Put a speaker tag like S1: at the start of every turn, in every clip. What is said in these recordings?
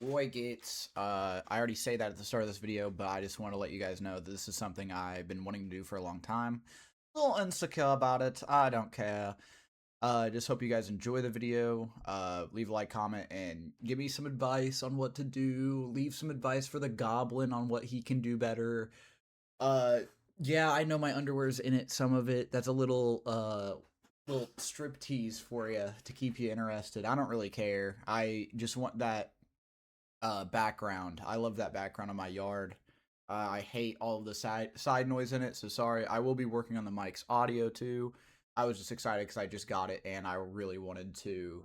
S1: Boy GITZ. I already say that at the start of this video, but I just want to let you guys know that this is something I've been wanting to do for a long time. A little insecure about it. I don't care. Just hope you guys enjoy the video. Leave a like, comment, and give me some advice on what to do. Leave some advice for the goblin on what he can do better. Yeah, I know my underwear's in it, some of it. That's a little strip tease for you to keep you interested. I don't really care. I just want that background. I love that background on my yard. I hate all of the side noise in it, so sorry. I will be working on the mic's audio too. I was just excited because I just got it and I really wanted to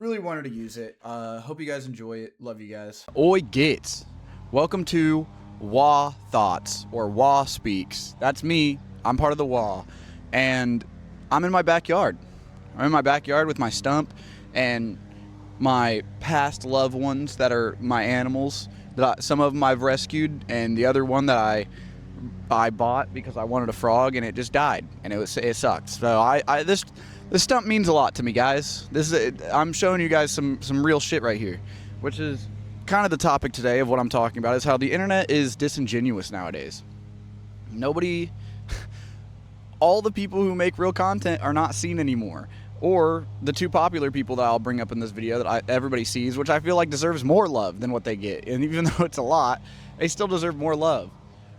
S1: use it. Hope you guys enjoy it. Love you guys. Oi GITZ. Welcome to Waaagh Thoughts, or Waaagh Speaks. That's me. I'm part of the Waaagh, and I'm in my backyard. I'm in my backyard with my stump and my past loved ones that are my animals. Some of them I've rescued, and the other one that I bought because I wanted a frog, and it just died, and it sucked. So this stump means a lot to me, guys. I'm showing you guys some real shit right here, which is kind of the topic today of what I'm talking about, is how the internet is disingenuous nowadays. Nobody, all the people who make real content are not seen anymore. Or the two popular people that I'll bring up in this video that everybody sees, which I feel like deserves more love than what they get. And even though it's a lot, they still deserve more love.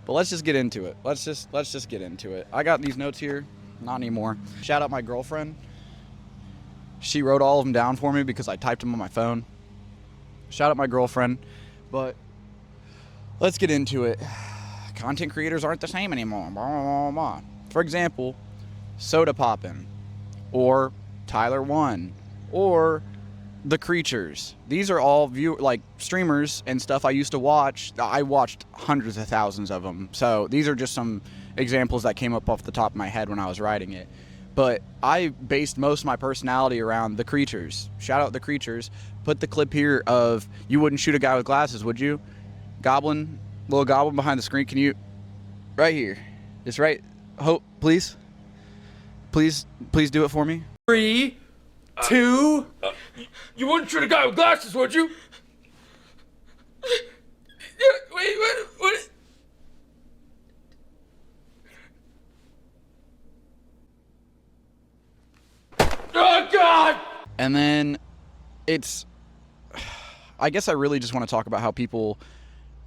S1: But let's just get into it. Let's just get into it. I got these notes here. Not anymore. Shout out my girlfriend. She wrote all of them down for me because I typed them on my phone. Shout out my girlfriend. But let's get into it. Content creators aren't the same anymore. Blah, blah, blah. For example, Soda Poppin', or Tyler One, or The Creatures. These are all streamers and stuff I used to watch. I watched hundreds of thousands of them. So these are just some examples that came up off the top of my head when I was writing it. But I based most of my personality around The Creatures. Shout out The Creatures. Put the clip here of, you wouldn't shoot a guy with glasses, would you? Goblin, little goblin behind the screen. Can you, right here. It's right, hope, please. Please do it for me.
S2: 3, 2. You wouldn't shoot a guy with glasses, would you? Wait, what? Oh, God!
S1: And then I guess I really just want to talk about how people,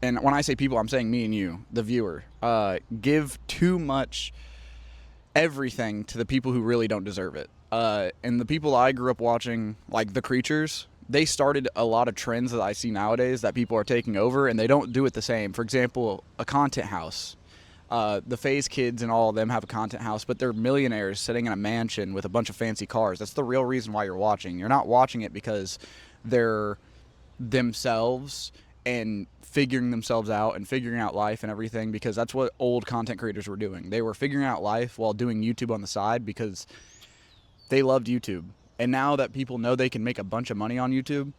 S1: and when I say people, I'm saying me and you, the viewer, give too much everything to the people who really don't deserve it. And the people I grew up watching, like The Creatures, they started a lot of trends that I see nowadays that people are taking over, and they don't do it the same. For example, a content house. The FaZe kids and all of them have a content house, but they're millionaires sitting in a mansion with a bunch of fancy cars. That's the real reason why you're watching. You're not watching it because they're themselves and figuring themselves out and figuring out life and everything, because that's what old content creators were doing. They were figuring out life while doing YouTube on the side because they loved YouTube. And now that people know they can make a bunch of money on YouTube,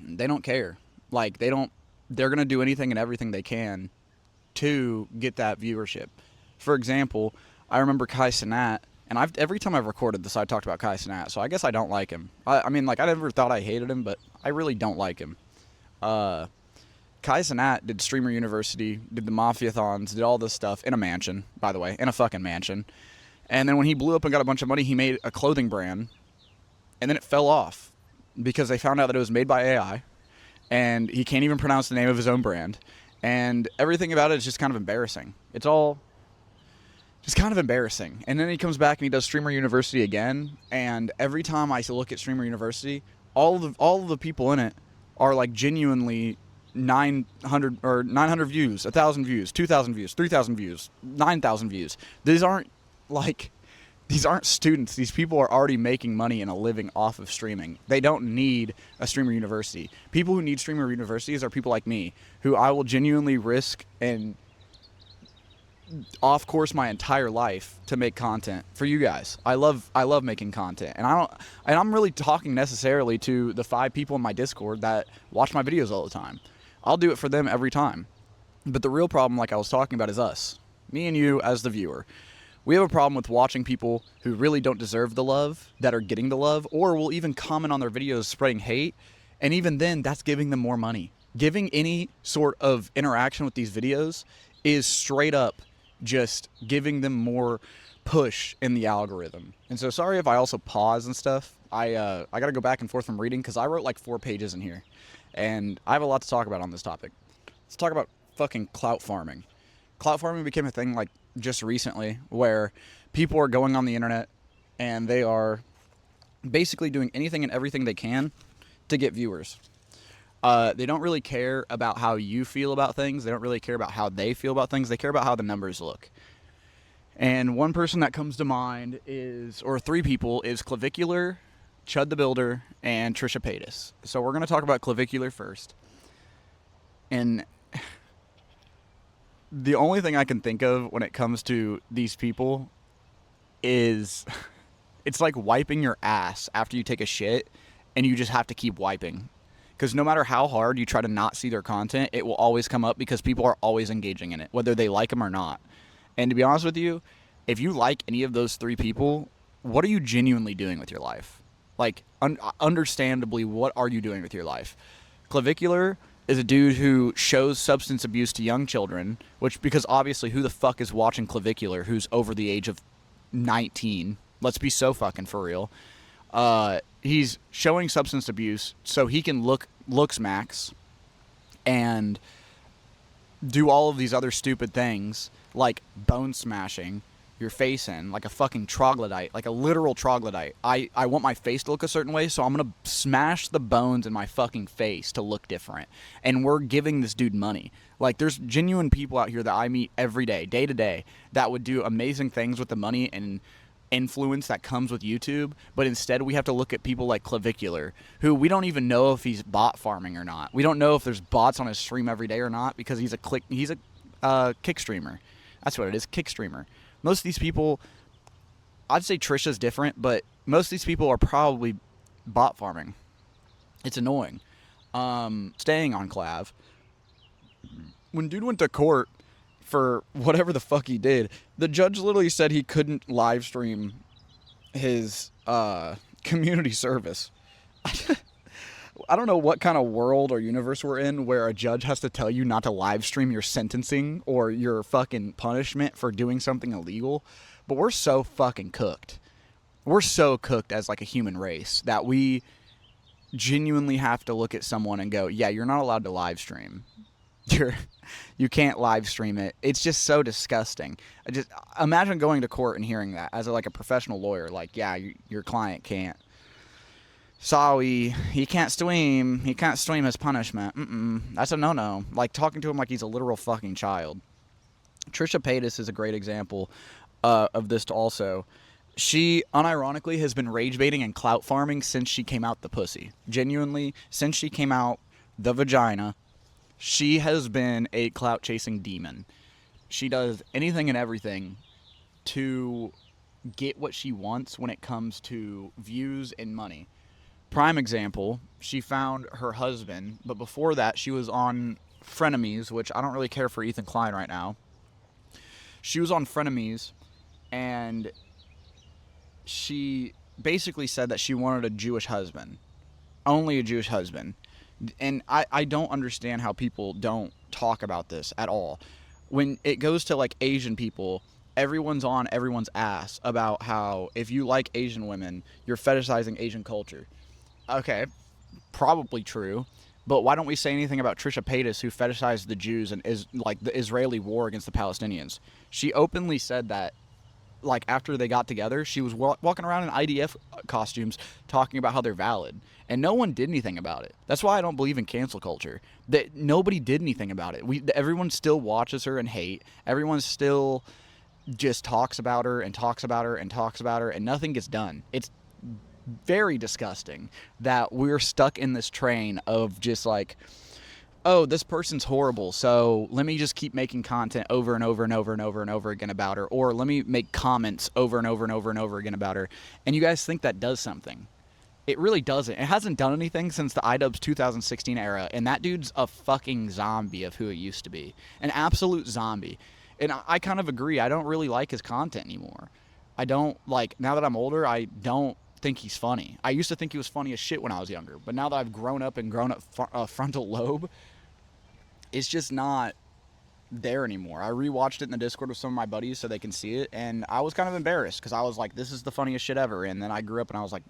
S1: they don't care. Like, they're going to do anything and everything they can to get that viewership. For example, I remember Kai Cenat, and every time I've recorded this, I talked about Kai Cenat, so I guess I don't like him. I mean, like, I never thought I hated him, but I really don't like him. Kai Cenat did Streamer University, did the Mafiathons, did all this stuff in a mansion, by the way, in a fucking mansion. And then when he blew up and got a bunch of money, he made a clothing brand, and then it fell off because they found out that it was made by AI, and he can't even pronounce the name of his own brand, and everything about it is just kind of embarrassing. It's all just kind of embarrassing. And then he comes back and he does Streamer University again, and every time I look at Streamer University, all of the people in it are like genuinely 900 views, 1,000 views, 2,000 views, 3,000 views, 9,000 views. These aren't students. These people are already making money and a living off of streaming. They don't need a Streamer University. People who need Streamer Universities are people like me, who I will genuinely risk and off course my entire life to make content for you guys. I love making content, and I'm really talking necessarily to the 5 people in my Discord that watch my videos all the time. I'll do it for them every time. But the real problem, like I was talking about, is us. Me and you as the viewer. We have a problem with watching people who really don't deserve the love that are getting the love, or will even comment on their videos spreading hate And even then, that's giving them more money. Giving any sort of interaction with these videos is straight up just giving them more push in the algorithm. And so sorry if I also pause and stuff. I got to go back and forth from reading because I wrote like 4 pages in here. And I have a lot to talk about on this topic. Let's talk about fucking clout farming. Clout farming became a thing like just recently where people are going on the internet and they are basically doing anything and everything they can to get viewers. They don't really care about how you feel about things. They don't really care about how they feel about things. They care about how the numbers look. And one person that comes to mind is, or 3 people, is Clavicular, Chud the Builder, and Trisha Paytas. So we're going to talk about Clavicular first. And the only thing I can think of when it comes to these people is it's like wiping your ass after you take a shit and you just have to keep wiping. Because no matter how hard you try to not see their content, it will always come up because people are always engaging in it, whether they like them or not. And to be honest with you, if you like any of those 3 people, what are you genuinely doing with your life? Like, understandably, what are you doing with your life? Clavicular is a dude who shows substance abuse to young children, which, because obviously who the fuck is watching Clavicular who's over the age of 19? Let's be so fucking for real. He's showing substance abuse so he can looks max and do all of these other stupid things like bone smashing your face in like a fucking troglodyte, like a literal troglodyte. I want my face to look a certain way, so I'm gonna smash the bones in my fucking face to look different. And we're giving this dude money. Like, there's genuine people out here that I meet every day, day to day, that would do amazing things with the money and influence that comes with YouTube, but instead we have to look at people like Clavicular, who we don't even know if he's bot farming or not. We don't know if there's bots on his stream every day or not because he's a kick streamer. That's what it is, kick streamer. Most of these people, I'd say Trisha's different, but most of these people are probably bot farming. It's annoying. Staying on Clav, when dude went to court for whatever the fuck he did, the judge literally said he couldn't live stream his community service. I don't know what kind of world or universe we're in where a judge has to tell you not to live stream your sentencing or your fucking punishment for doing something illegal, but we're so fucking cooked. We're so cooked as like a human race that we genuinely have to look at someone and go, yeah, you're not allowed to live stream. You can't live stream it. It's just so disgusting. I just imagine going to court and hearing that as like a professional lawyer. Like, yeah, your client can't. Sorry, he can't stream. He can't stream his punishment. That's a no-no. Like, talking to him like he's a literal fucking child. Trisha Paytas is a great example of this also. She, unironically, has been rage baiting and clout farming since she came out the pussy. Genuinely, since she came out the vagina, she has been a clout-chasing demon. She does anything and everything to get what she wants when it comes to views and money. Prime example, she found her husband, but before that, she was on Frenemies, which I don't really care for Ethan Klein right now. She was on Frenemies, and she basically said that she wanted a Jewish husband. Only a Jewish husband. And I don't understand how people don't talk about this at all. When it goes to, like, Asian people, everyone's on everyone's ass about how if you like Asian women, you're fetishizing Asian culture. Okay, probably true, but why don't we say anything about Trisha Paytas, who fetishized the Jews and is like the Israeli war against the Palestinians? She openly said that, like, after they got together, she was walking around in IDF costumes talking about how they're valid, and no one did anything about it. That's why I don't believe in cancel culture. That nobody did anything about it. Everyone still watches her and hate. Everyone still just talks about her and talks about her and talks about her, and nothing gets done. It's very disgusting that we're stuck in this train of just like, oh, this person's horrible, so let me just keep making content over and over and over and over and over again about her, or let me make comments over and over and over and over again about her. And you guys think that does something. It really doesn't. It hasn't done anything since the iDubbbz 2016 era, and that dude's a fucking zombie of who it used to be. An absolute zombie. And I kind of agree. I don't really like his content anymore. I don't, like, now that I'm older, I don't think he's funny. I used to think he was funny as shit when I was younger. But now that I've grown up and grown up frontal lobe, it's just not there anymore. I rewatched it in the Discord with some of my buddies so they can see it, and I was kind of embarrassed because I was like, this is the funniest shit ever. And then I grew up and I was like,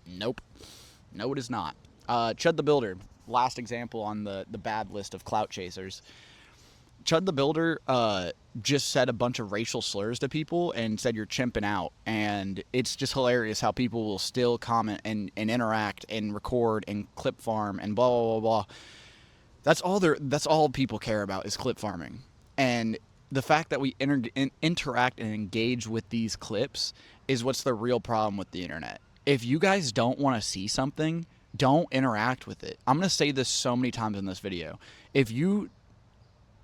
S1: nope. No, it is not. Chud the Builder, last example on the bad list of clout chasers. Chud the Builder just said a bunch of racial slurs to people and said you're chimping out. And it's just hilarious how people will still comment and interact and record and clip farm and blah, blah, blah, blah. That's all people care about is clip farming. And the fact that we interact and engage with these clips is what's the real problem with the internet. If you guys don't want to see something, don't interact with it. I'm going to say this so many times in this video. If you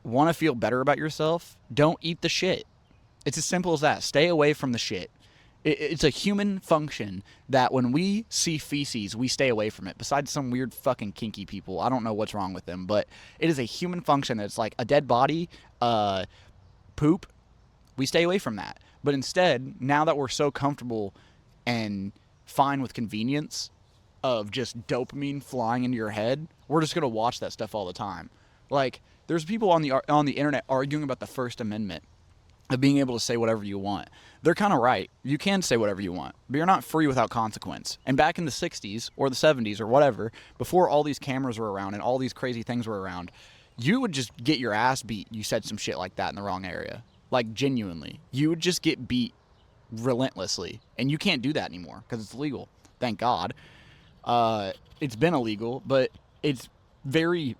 S1: want to feel better about yourself, don't eat the shit. It's as simple as that. Stay away from the shit. It's a human function that when we see feces, we stay away from it. Besides some weird fucking kinky people. I don't know what's wrong with them, but it is a human function that's like a dead body, poop. We stay away from that. But instead, now that we're so comfortable and fine with convenience of just dopamine flying into your head, we're just going to watch that stuff all the time. Like, there's people on the internet arguing about the First Amendment of being able to say whatever you want. They're kind of right. You can say whatever you want, but you're not free without consequence. And back in the 60s or the 70s or whatever, before all these cameras were around and all these crazy things were around, you would just get your ass beat. You said some shit like that in the wrong area. Like, genuinely. You would just get beat relentlessly. And you can't do that anymore because it's illegal. Thank God. It's been illegal, but it's very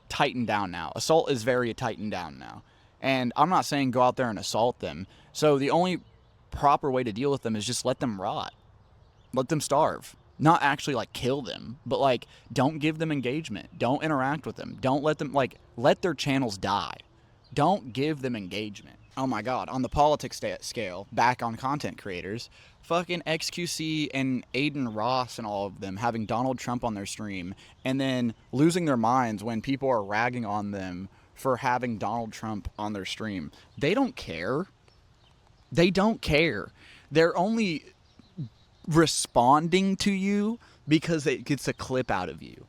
S1: tightened down now. Assault is very tightened down now. And I'm not saying go out there and assault them. So the only proper way to deal with them is just let them rot. Let them starve. Not actually, like, kill them, but, like, don't give them engagement. Don't interact with them. Don't let them, like, let their channels die. Don't give them engagement. Oh, my God. On the politics scale, back on content creators, fucking XQC and Aiden Ross and all of them having Donald Trump on their stream and then losing their minds when people are ragging on them for having Donald Trump on their stream. They don't care. They don't care. They're only responding to you because it gets a clip out of you.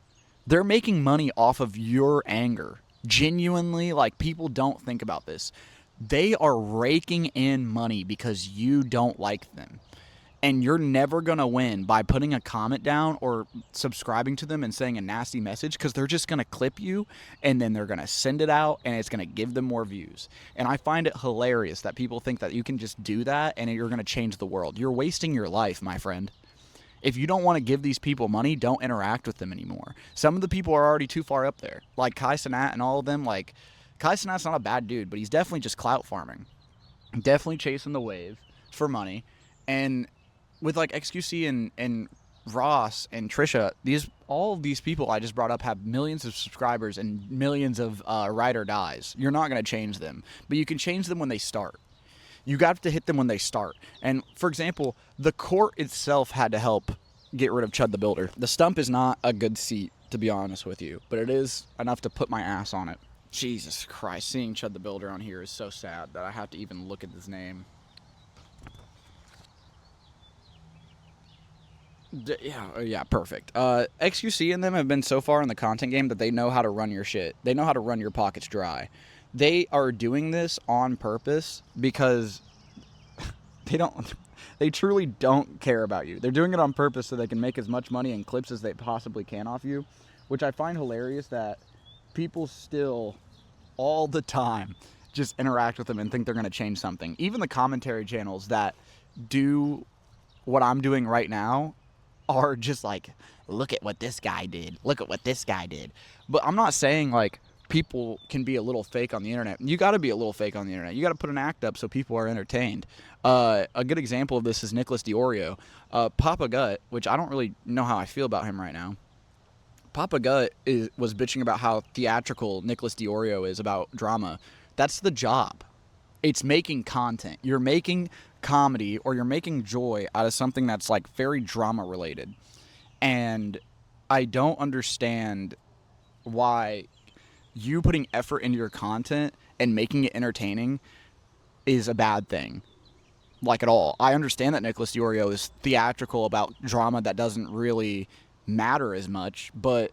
S1: They're making money off of your anger. Genuinely, like, people don't think about this. They are raking in money because you don't like them. And you're never going to win by putting a comment down or subscribing to them and saying a nasty message, because they're just going to clip you and then they're going to send it out and it's going to give them more views. And I find it hilarious that people think that you can just do that and you're going to change the world. You're wasting your life, my friend. If you don't want to give these people money, don't interact with them anymore. Some of the people are already too far up there. Like Kai Cenat and all of them. Like, Kai Cenat's not a bad dude, but he's definitely just clout farming. Definitely chasing the wave for money. And with, like, XQC and Ross and Trisha, all of these people I just brought up have millions of subscribers and millions of ride or dies. You're not going to change them, but you can change them when they start. You got to hit them when they start. And, for example, the court itself had to help get rid of Chud the Builder. The stump is not a good seat, to be honest with you, but it is enough to put my ass on it. Jesus Christ, seeing Chud the Builder on here is so sad that I have to even look at his name. Yeah, perfect. XQC and them have been so far in the content game that they know how to run your shit. They know how to run your pockets dry. They are doing this on purpose because they truly don't care about you. They're doing it on purpose so they can make as much money in clips as they possibly can off you, which I find hilarious that people still, all the time, just interact with them and think they're going to change something. Even the commentary channels that do what I'm doing right now are just like, look at what this guy did. Look at what this guy did. But I'm not saying, like, people can be a little fake on the internet. You got to be a little fake on the internet. You got to put an act up so people are entertained. A good example of this is Nicholas DiOrio. Papa Gut, which I don't really know how I feel about him right now. Papa Gut was bitching about how theatrical Nicholas DiOrio is about drama. That's the job. It's making content. You're making comedy or you're making joy out of something that's, like, very drama related. And I don't understand why you putting effort into your content and making it entertaining is a bad thing. like, at all. I understand that Nicholas DiOrio is theatrical about drama that doesn't really matter as much, but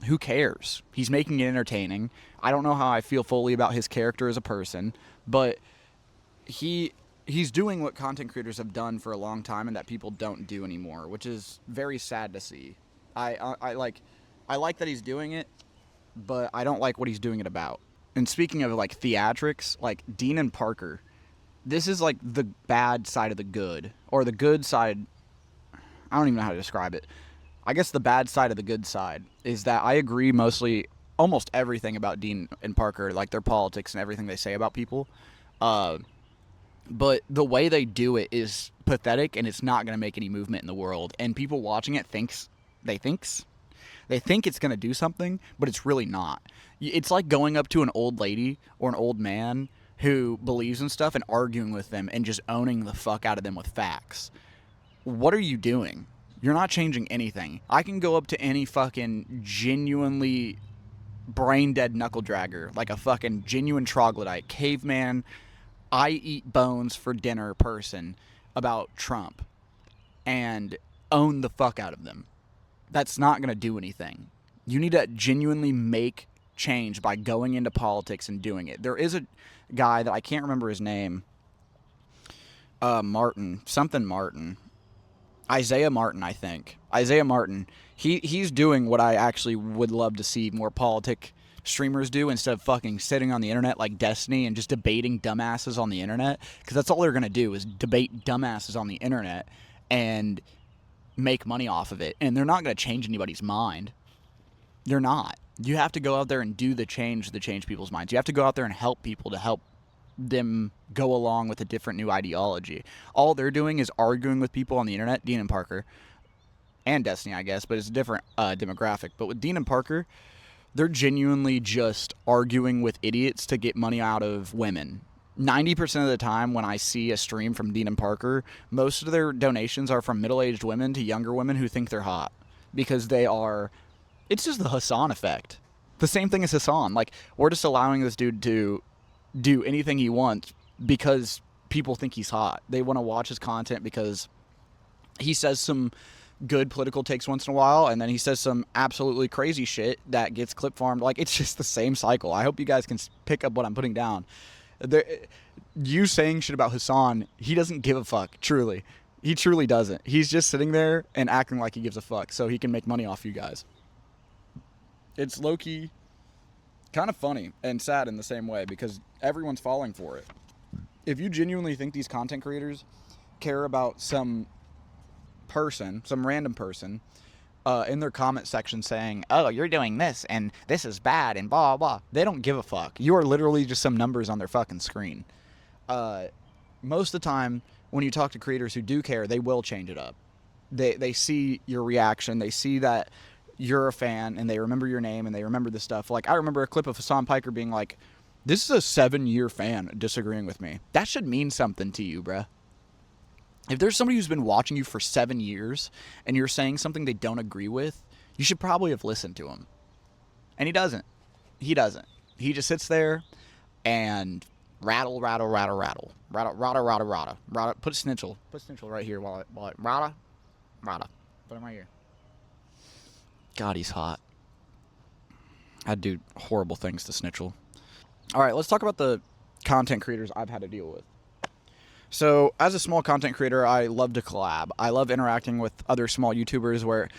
S1: who cares? He's making it entertaining. I don't know how I feel fully about his character as a person, but he's doing what content creators have done for a long time and that people don't do anymore, which is very sad to see. I like that he's doing it, but I don't like what he's doing it about. And speaking of like theatrics, like Dean and Parker, this is like the bad side of the good, or the good side. I don't even know how to describe it. I guess the bad side of the good side is that I agree mostly almost everything about Dean and Parker, like their politics and everything they say about people. But the way they do it is pathetic, and it's not going to make any movement in the world. And people watching it think it's going to do something, but it's really not. It's like going up to an old lady or an old man who believes in stuff and arguing with them and just owning the fuck out of them with facts. What are you doing? You're not changing anything. I can go up to any fucking genuinely brain-dead knuckle-dragger, like a fucking genuine troglodyte, caveman, I eat bones for dinner person about Trump, and own the fuck out of them. That's not going to do anything. You need to genuinely make change by going into politics and doing it. There is a guy that I can't remember his name. Martin. Isaiah Martin, I think. Isaiah Martin. He's doing what I actually would love to see more politic streamers do, instead of fucking sitting on the internet like Destiny and just debating dumbasses on the internet, because that's all they're going to do is debate dumbasses on the internet and make money off of it, and they're not going to change anybody's mind. They're not. You have to go out there and do the change to change people's minds. You have to go out there and help people to help them go along with a different new ideology. All they're doing is arguing with people on the internet, Dean and Parker, and Destiny, I guess, but it's a different demographic. But with Dean and Parker, they're genuinely just arguing with idiots to get money out of women. 90% of the time when I see a stream from Dean and Parker, most of their donations are from middle-aged women to younger women who think they're hot. Because they are... It's just the Hassan effect. The same thing as Hassan. Like, we're just allowing this dude to do anything he wants because people think he's hot. They want to watch his content because he says some good political takes once in a while, and then he says some absolutely crazy shit that gets clip farmed. Like, it's just the same cycle. I hope you guys can pick up what I'm putting down. You saying shit about Hassan, he doesn't give a fuck, truly. He truly doesn't. He's just sitting there and acting like he gives a fuck so he can make money off you guys. It's low-key kind of funny and sad in the same way, because everyone's falling for it. If you genuinely think these content creators care about some random person, in their comment section saying, oh, you're doing this, and this is bad, and blah, blah, they don't give a fuck. You are literally just some numbers on their fucking screen. Most of the time, when you talk to creators who do care, they will change it up. They see your reaction, they see that you're a fan, and they remember your name, and they remember the stuff. Like, I remember a clip of Hassan Piker being like, this is a 7-year fan disagreeing with me. That should mean something to you, bruh. If there's somebody who's been watching you for 7 years and you're saying something they don't agree with, you should probably have listened to him. And he doesn't. He doesn't. He just sits there and rattle. Put Snitchel. Put Snitchel right here while it rada. Put him right here. God, he's hot. I'd do horrible things to Snitchel. All right, let's talk about the content creators I've had to deal with. So, as a small content creator, I love to collab. I love interacting with other small YouTubers, where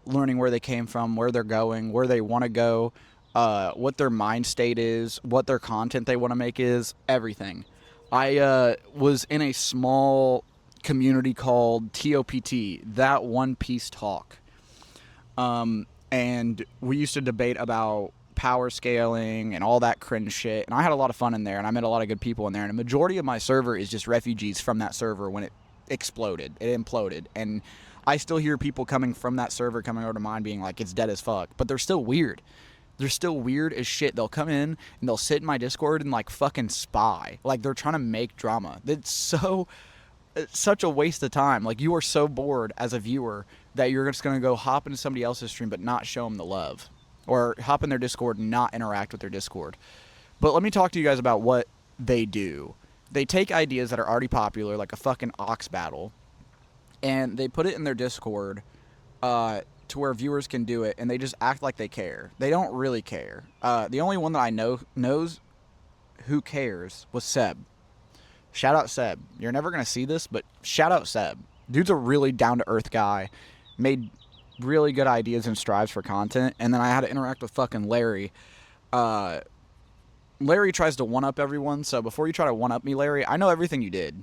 S1: learning where they came from, where they're going, where they want to go, what their mind state is, what their content they want to make is, everything. I was in a small community called TOPT, That One Piece Talk. And we used to debate about power scaling and all that cringe shit, and I had a lot of fun in there, and I met a lot of good people in there, and a majority of my server is just refugees from that server when it imploded, and I still hear people coming from that server coming over to mine being like, it's dead as fuck, but they're still weird as shit. They'll come in and they'll sit in my Discord and like fucking spy, like they're trying to make drama. It's such a waste of time. Like, you are so bored as a viewer that you're just gonna go hop into somebody else's stream but not show them the love, or hop in their Discord and not interact with their Discord. But let me talk to you guys about what they do. they take ideas that are already popular, like a fucking ox battle, and they put it in their Discord to where viewers can do it, and they just act like they care. They don't really care. The only one that I knows who cares was Seb. Shout out Seb. You're never going to see this, but shout out Seb. Dude's a really down-to-earth guy. Made really good ideas and strives for content. And then I had to interact with fucking Larry. Larry tries to one-up everyone, so before you try to one-up me, Larry, I know everything you did.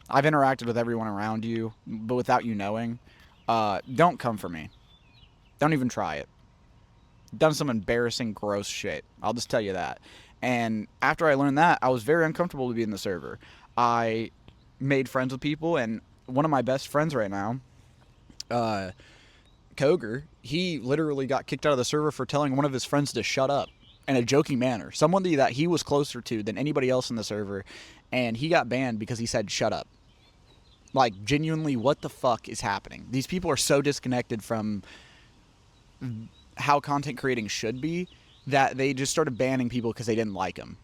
S1: I've interacted with everyone around you, but without you knowing. Don't come for me. Don't even try it. Done some embarrassing, gross shit. I'll just tell you that. And after I learned that, I was very uncomfortable to be in the server. I made friends with people, and one of my best friends right now, Koger, he literally got kicked out of the server for telling one of his friends to shut up in a joking manner. Someone that he was closer to than anybody else in the server, and he got banned because he said shut up. Like, genuinely, what the fuck is happening? These people are so disconnected from how content creating should be that they just started banning people because they didn't like them.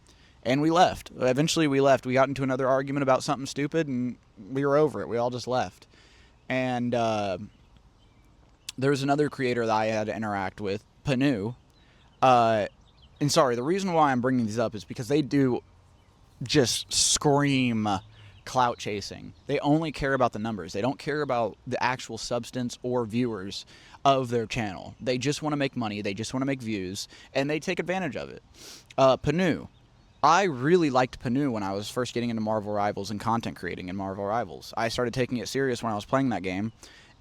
S1: And we left. Eventually we left. We got into another argument about something stupid, and we were over it. We all just left. And there was another creator that I had to interact with, Panu. And sorry, the reason why I'm bringing these up is because they do just scream clout chasing. They only care about the numbers. They don't care about the actual substance or viewers of their channel. They just want to make money. They just want to make views, and they take advantage of it. Panu. I really liked Panu when I was first getting into Marvel Rivals and content creating in Marvel Rivals. I started taking it serious when I was playing that game,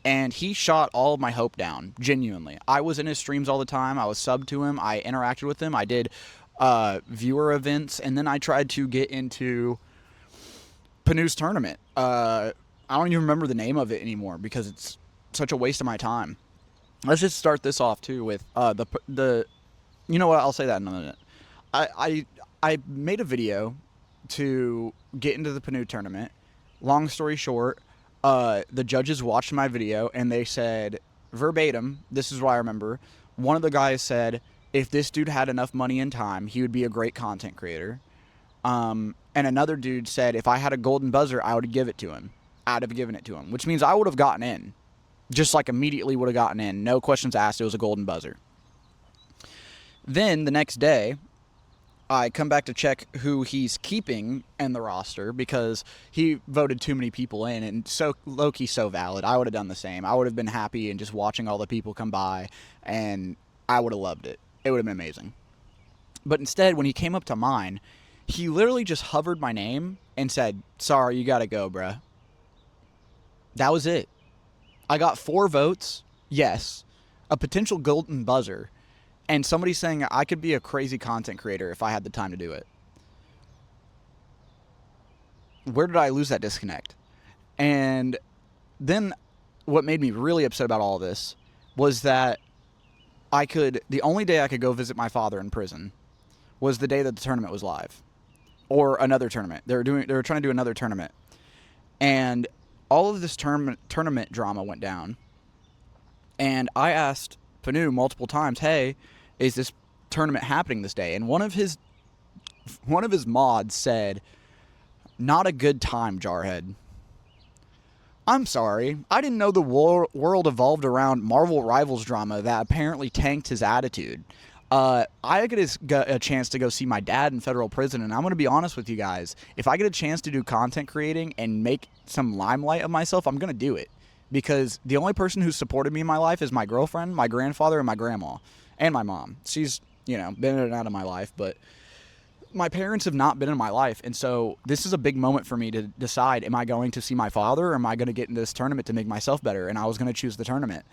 S1: and he shot all of my hope down, genuinely. I was in his streams all the time. I was subbed to him. I interacted with him. I did viewer events, and then I tried to get into Panu's tournament. I don't even remember the name of it anymore because it's such a waste of my time. Let's just start this off, too, with the you know what? I'll say that in a minute. I made a video to get into the Panu tournament. Long story short, the judges watched my video, and they said, verbatim, this is what I remember, one of the guys said, if this dude had enough money and time, he would be a great content creator. And another dude said, if I had a golden buzzer, I would give it to him. I'd have given it to him, which means I would have gotten in. Just like immediately would have gotten in. No questions asked. It was a golden buzzer. Then the next day, I come back to check who he's keeping in the roster because he voted too many people in, and so low-key so valid. I would have done the same. I would have been happy and just watching all the people come by, and I would have loved it. It would have been amazing. But instead, when he came up to mine, he literally just hovered my name and said, sorry, you gotta go, bruh. That was it. I got 4 votes, yes, a potential golden buzzer, and somebody saying I could be a crazy content creator if I had the time to do it. Where did I lose that disconnect? And then what made me really upset about all this was that the only day I could go visit my father in prison was the day that the tournament was live. Or another tournament. They were trying to do another tournament. And all of this tournament drama went down. And I asked Panu multiple times, hey, is this tournament happening this day? And one of his mods said, not a good time, Jarhead. I'm sorry. I didn't know the world evolved around Marvel Rivals drama that apparently tanked his attitude. I get a chance to go see my dad in federal prison, and I'm going to be honest with you guys. If I get a chance to do content creating and make some limelight of myself, I'm going to do it. Because the only person who's supported me in my life is my girlfriend, my grandfather, and my grandma. And my mom. She's, been in and out of my life, but my parents have not been in my life, and so this is a big moment for me to decide, am I going to see my father, or am I going to get in this tournament to make myself better? And I was going to choose the tournament.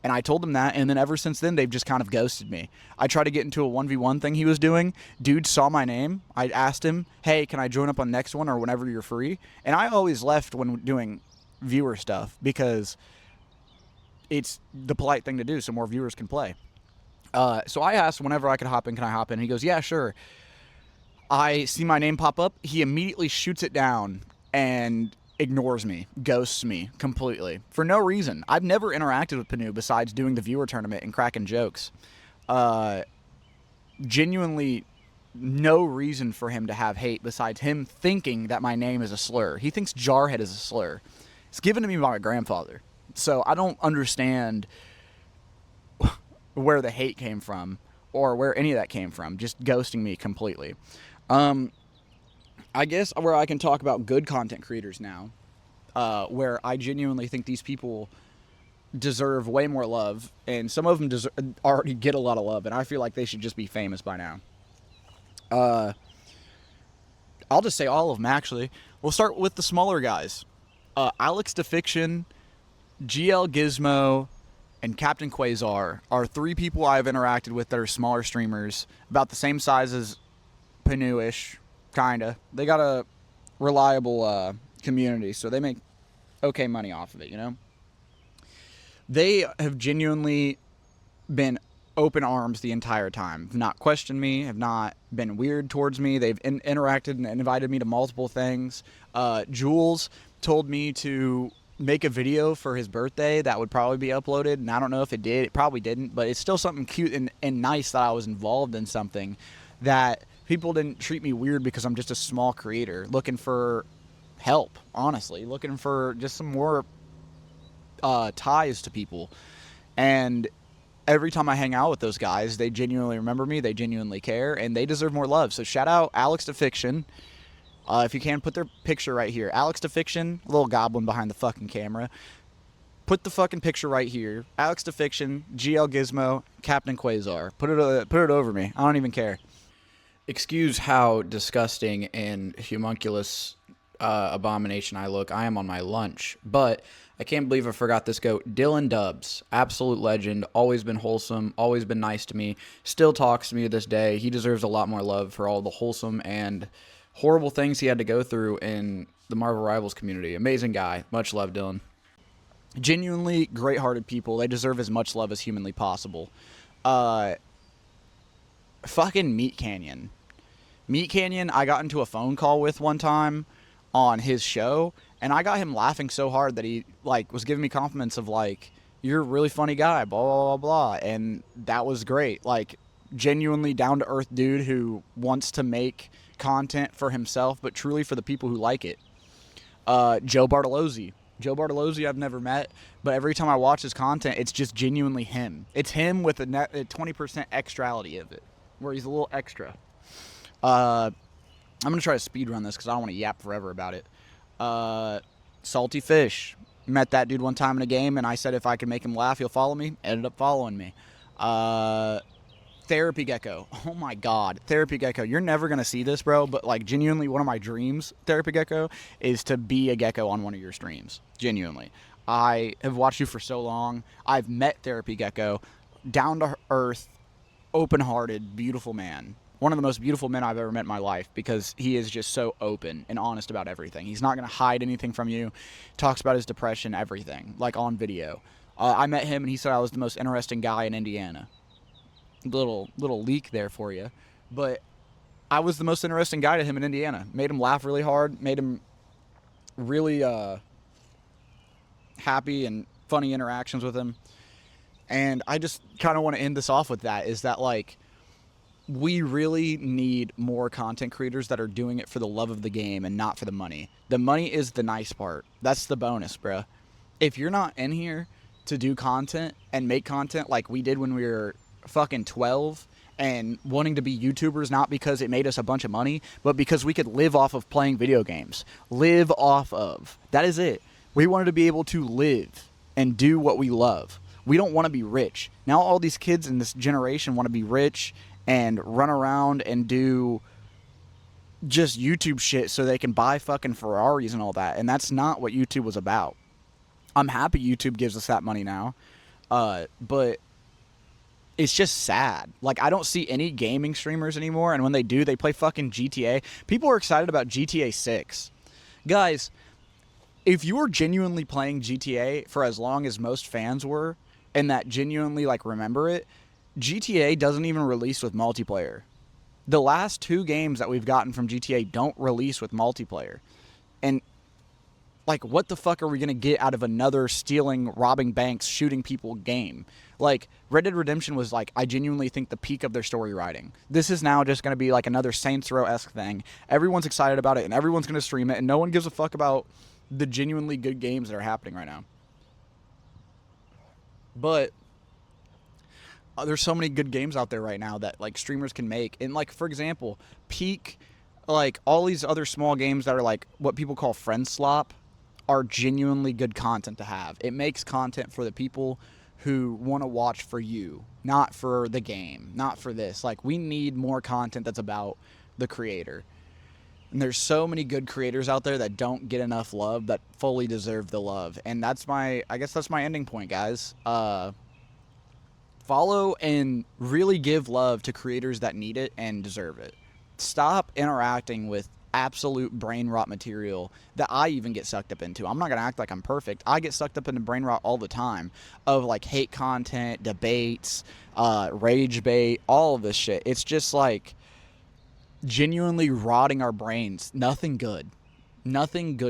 S1: And I told him that, and then ever since then, they've just kind of ghosted me. I tried to get into a 1v1 thing he was doing. Dude saw my name. I asked him, hey, can I join up on next one or whenever you're free? And I always left when doing viewer stuff because it's the polite thing to do so more viewers can play. So I asked whenever I could hop in, can I hop in? And he goes, yeah, sure. I see my name pop up. He immediately shoots it down and ignores me, ghosts me completely for no reason. I've never interacted with Panu besides doing the viewer tournament and cracking jokes. Genuinely no reason for him to have hate besides him thinking that my name is a slur. He thinks Jarhead is a slur. It's given to me by my grandfather. So I don't understand where the hate came from or where any of that came from. Just ghosting me completely. I guess where I can talk about good content creators now, where I genuinely think these people deserve way more love, and some of them already get a lot of love, and I feel like they should just be famous by now. I'll just say all of them, actually. We'll start with the smaller guys. Alex DeFiction, GL Gizmo, and Captain Quasar are 3 people I've interacted with that are smaller streamers, about the same size as Panu-ish, kinda. They got a reliable community, so they make okay money off of it, you know? They have genuinely been open arms the entire time, have not questioned me, have not been weird towards me. They've interacted and invited me to multiple things. Jules told me to make a video for his birthday that would probably be uploaded, and I don't know if it did. It probably didn't, but it's still something cute and nice that I was involved in something that people didn't treat me weird because I'm just a small creator looking for help, honestly, looking for just some more ties to people. And every time I hang out with those guys, they genuinely remember me, they genuinely care, and they deserve more love. So shout out Alex DeFiction. If you can, put their picture right here. Alex DeFiction, little goblin behind the fucking camera. Put the fucking picture right here. Alex DeFiction, GL Gizmo, Captain Quasar. Put it over me. I don't even care. Excuse how disgusting and homunculus abomination I look. I am on my lunch, but I can't believe I forgot this goat. Dylan Dubs, absolute legend, always been wholesome, always been nice to me, still talks to me to this day. He deserves a lot more love for all the wholesome and horrible things he had to go through in the Marvel Rivals community. Amazing guy. Much love, Dylan. Genuinely great-hearted people. They deserve as much love as humanly possible. Fucking Meat Canyon. Meat Canyon, I got into a phone call with one time on his show, and I got him laughing so hard that he was giving me compliments of you're a really funny guy, blah blah blah blah, and that was great. Genuinely down to earth dude who wants to make content for himself, but truly for the people who like it. Joe Bartolozzi I've never met, but every time I watch his content, it's just genuinely him. It's him with a 20% extrality of it, where he's a little extra. I'm going to try to speed run this because I don't want to yap forever about it. Salty Fish. Met that dude one time in a game, and I said if I could make him laugh, he'll follow me. Ended up following me. Therapy Gecko. Oh my god. Therapy Gecko. You're never going to see this, bro, but genuinely one of my dreams, Therapy Gecko, is to be a gecko on one of your streams. Genuinely. I have watched you for so long. I've met Therapy Gecko. Down to earth, open-hearted, beautiful man. One of the most beautiful men I've ever met in my life because he is just so open and honest about everything. He's not going to hide anything from you. Talks about his depression, everything, on video. I met him, and he said I was the most interesting guy in Indiana. Little leak there for you. But I was the most interesting guy to him in Indiana. Made him laugh really hard. Made him really happy and funny interactions with him. And I just kind of want to end this off with that, is that, we really need more content creators that are doing it for the love of the game and not for the money. The money is the nice part. That's the bonus, bruh. If you're not in here to do content and make content like we did when we were fucking 12 and wanting to be YouTubers, not because it made us a bunch of money, but because we could live off of playing video games. Live off of. That is it. We wanted to be able to live and do what we love. We don't want to be rich. Now all these kids in this generation want to be rich and run around and do just YouTube shit so they can buy fucking Ferraris and all that. And that's not what YouTube was about. I'm happy YouTube gives us that money now. But it's just sad. I don't see any gaming streamers anymore. And when they do, they play fucking GTA. People are excited about GTA 6. Guys, if you were genuinely playing GTA for as long as most fans were, and that genuinely, remember it, GTA doesn't even release with multiplayer. The last 2 games that we've gotten from GTA don't release with multiplayer. And, like, what the fuck are we going to get out of another stealing, robbing banks, shooting people game? Like, Red Dead Redemption was, like, I genuinely think the peak of their story writing. This is now just going to be, like, another Saints Row-esque thing. Everyone's excited about it, and everyone's going to stream it, and no one gives a fuck about the genuinely good games that are happening right now. But there's so many good games out there right now that, like, streamers can make. And, like, for example, peak, like, all these other small games that are, like, what people call friend slop are genuinely good content to have. It makes content for the people who want to watch for you, not for the game, not for this. Like, we need more content that's about the creator. And there's so many good creators out there that don't get enough love that fully deserve the love. And that's I guess that's my ending point, guys. Follow and really give love to creators that need it and deserve it. Stop interacting with absolute brain rot material that I even get sucked up into. I'm not gonna act like I'm perfect. I get sucked up into brain rot all the time of, like, hate content, debates, rage bait, all of this shit. It's just, like, genuinely rotting our brains. Nothing good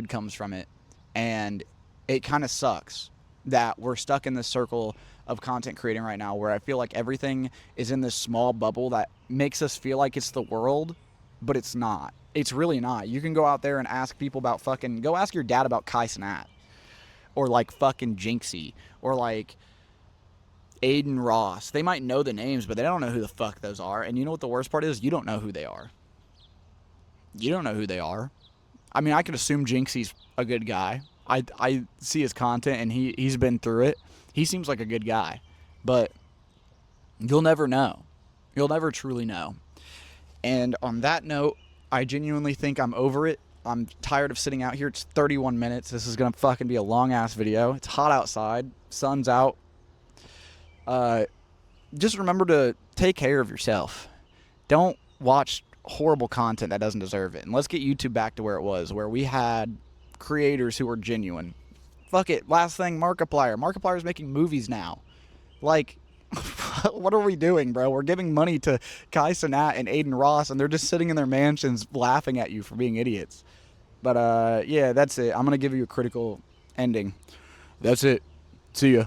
S1: comes from it, and it kind of sucks that we're stuck in this circle of content creating right now where I feel like everything is in this small bubble that makes us feel like it's the world, but it's not. It's really not. You can go out there and ask people about go ask your dad about Kai Cenat, or, like, fucking Jinxie, or, like, Aiden Ross. They might know the names, but they don't know who the fuck those are. And you know what the worst part is? You don't know who they are. You don't know who they are. I mean, I could assume Jinxie's a good guy. I see his content, and he's been through it. He seems like a good guy. But you'll never know. You'll never truly know. And on that note, I genuinely think I'm over it. I'm tired of sitting out here. It's 31 minutes. This is going to fucking be a long-ass video. It's hot outside. Sun's out. Just remember to take care of yourself. Don't watch horrible content that doesn't deserve it. And let's get YouTube back to where it was, where we had creators who were genuine. Fuck it. Last thing, Markiplier. Markiplier's making movies now. Like, what are we doing, bro? We're giving money to Kai Cenat and Aiden Ross, and they're just sitting in their mansions laughing at you for being idiots. But, yeah, that's it. I'm going to give you a critical ending. That's it. See ya.